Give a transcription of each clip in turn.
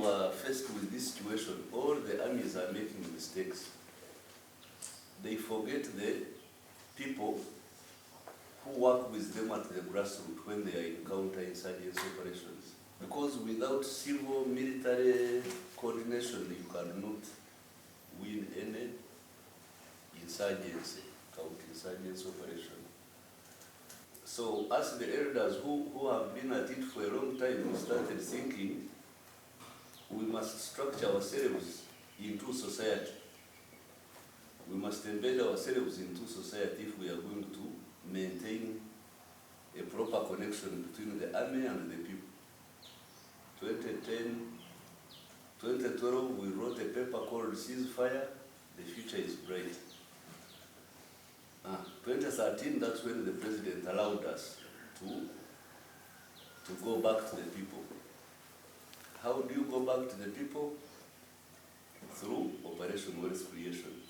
are faced with this situation, all the armies are making mistakes. They forget the people who work with them at the grassroots when they are encounter insurgency operations. Because without civil military coordination, you cannot win any insurgency, counter-insurgency operation. So as the elders who have been at it for a long time, we started thinking we must structure ourselves into society. We must embed ourselves into society if we are going to maintain a proper connection between the army and the people. 2012, we wrote a paper called Ceasefire, the future is bright. 2013, that's when the president allowed us to go back to the people. How do you go back to the people? Through Operation Wealth Creation.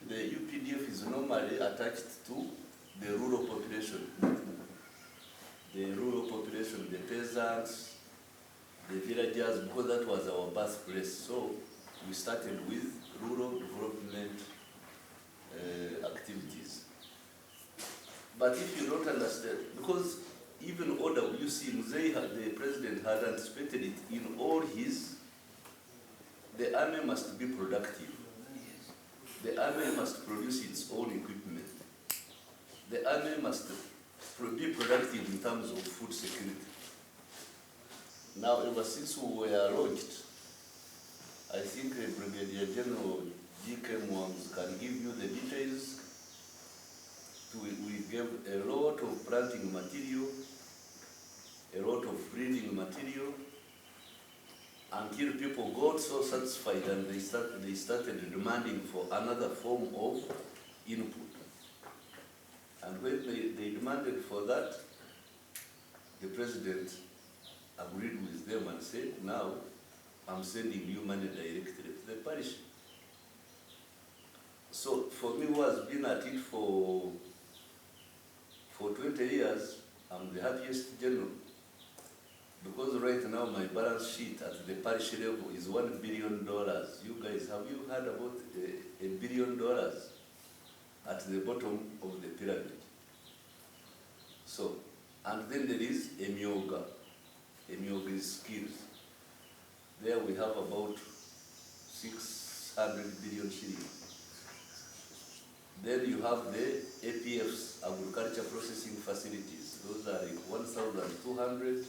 The UPDF is normally attached to the rural population. The rural population, the peasants, the villagers, because that was our birthplace. So we started with rural development activities. But if you don't understand, because even OWC, the president had anticipated it in all his, the army must be productive. The army must produce its own equipment. The army must be productive in terms of food security. Now, ever since we were launched, I think Brigadier General G.K. Mwams can give you the details. We gave a lot of planting material, a lot of breeding material, until people got so satisfied and they started demanding for another form of input. And when they demanded for that, the president agreed with them and said, now I'm sending you money directly to the parish. So for me, who has been at it for 20 years, I'm the happiest general. Because right now my balance sheet at the parish level is $1 billion. You guys, have you heard about $1 billion at the bottom of the pyramid? So, and then there is Emyoga. Emyoga is skills. There we have about 600 billion shillings. Then you have the APFs, agriculture processing facilities. Those are like 1,200.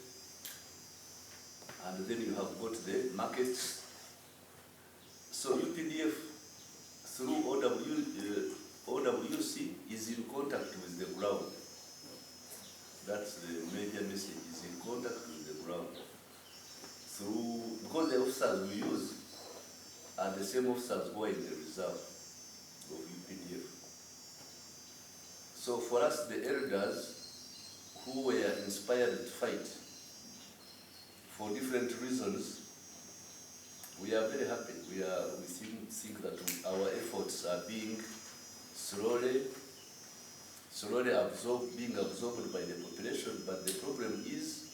And then you have got the markets. So UPDF, through OWC, is in contact with the ground. That's the major message, is in contact with the ground. Because the officers we use are the same officers who are in the reserve of UPDF. So for us, the elders who were inspired to fight, for different reasons, we are very happy. We think that our efforts are being slowly being absorbed by the population, but the problem is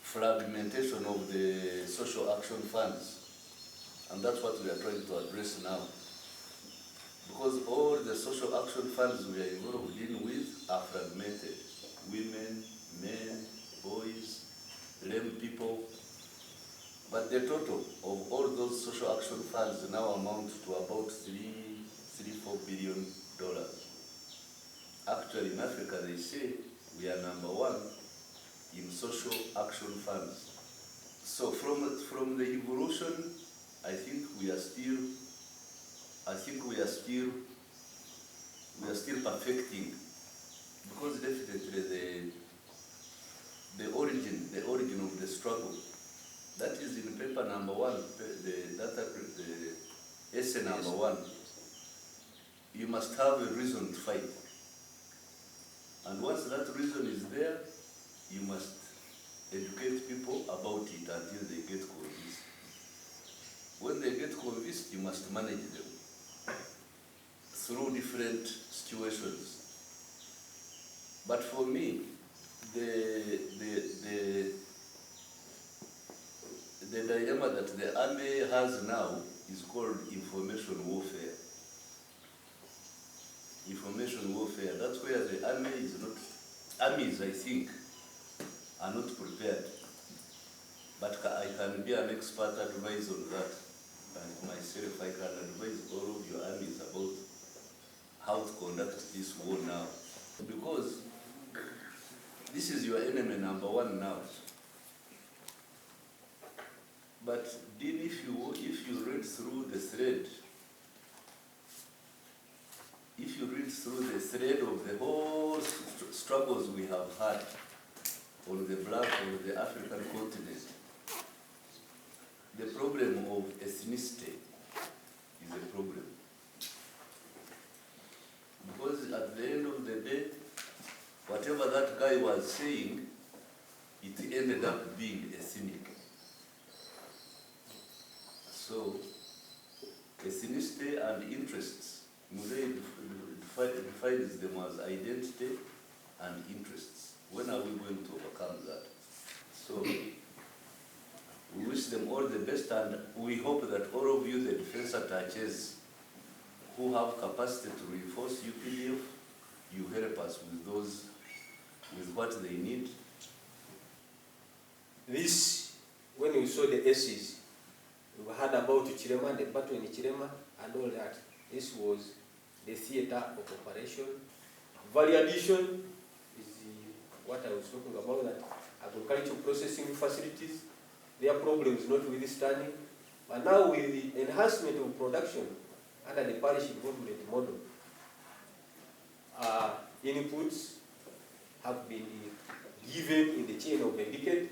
fragmentation of the social action funds. And that's what we are trying to address now. Because all the social action funds we are involved with are fragmented. Women, men, boys, lame people. But the total of all those social action funds now amount to about $3-4 billion. Actually, in Africa, they say we are #1 in social action funds. So from the evolution, I think we are still perfecting, because definitely the origin of the struggle, that is in paper #1, the essay #1. You must have a reason to fight. And once that reason is there, you must educate people about it until they get convinced. When they get convinced, you must manage them through different situations. But for the the dilemma that the army has now is called information warfare. Information warfare, that's where the army is not, armies I think are not prepared. But I can be an expert advice on that. And myself, I can advise all of your armies about how to conduct this war now. Because this is your enemy number one now. But then if you read through the thread, if you read through the thread of the whole struggles we have had on the black of the African continent, the problem of ethnicity is a problem. Because at the end of the day, whatever that guy was saying, it ended up being ethnic. So, ethnicity and interests, Murray defines them as identity and interests. When are we going to overcome that? So, we wish them all the best, and we hope that all of you, the defense attaches, who have capacity to reinforce UPDF, you help us with those, with what they need. This, when we saw the S's, we heard about Chirema, the battle in Chirema, and all that. This was the theater of operation. Value addition is what I was talking about, that agricultural processing facilities, their problems notwithstanding. But now with the enhancement of production under the parish involvement model, inputs have been given in the chain of a decade.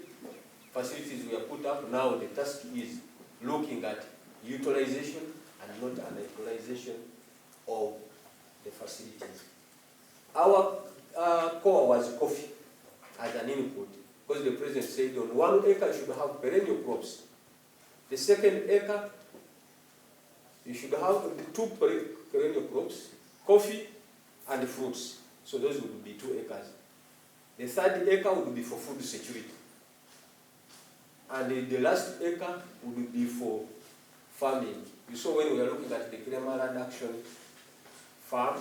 Facilities were put up. Now the task is looking at utilization and not underutilization of the facilities. Our core was coffee as an input, because the president said on 1 acre you should have perennial crops. The second acre, you should have the 2 perennial crops, coffee and fruits. So those would be 2 acres. The third acre would be for food security. And the last acre would be for farming. You saw when we were looking at the Crema Land Action Farm,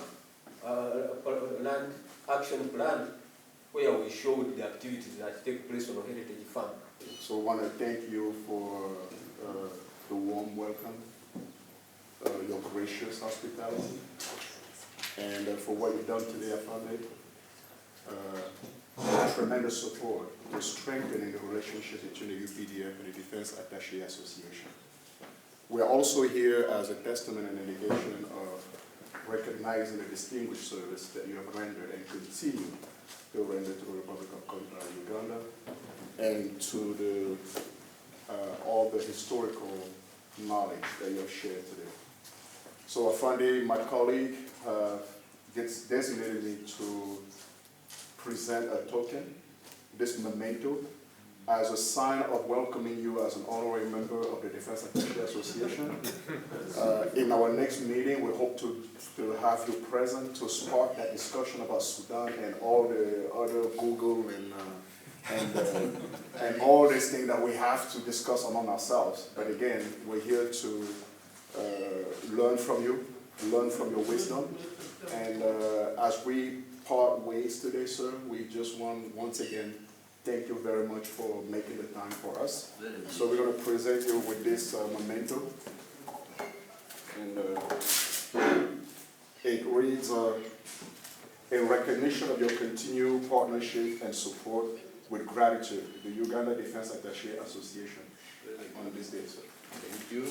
Land Action Plan, where we showed the activities that take place on a heritage farm. So I want to thank you for the warm welcome, your gracious hospitality, and for what you've done today, Afande. Tremendous support to strengthening the relationship between the UPDF and the Defense Attaché Association. We are also here as a testament and indication of recognizing the distinguished service that you have rendered and continue to render to the Republic of Uganda, and to all the historical knowledge that you have shared today. So Afande, my colleague, gets designated me to present a token, this memento, as a sign of welcoming you as an honorary member of the Defense Attaché Association. In our next meeting, we hope to have you present to spark that discussion about Sudan and all the other Google and all these things that we have to discuss among ourselves. But again, we're here to learn from you, learn from your wisdom, and as we part ways today, sir, we just want once again thank you very much for making the time for us. So we're going to present you with this memento, and it reads, in recognition of your continued partnership and support, with gratitude, the Uganda Defense Attaché Association on this day, sir. Thank you.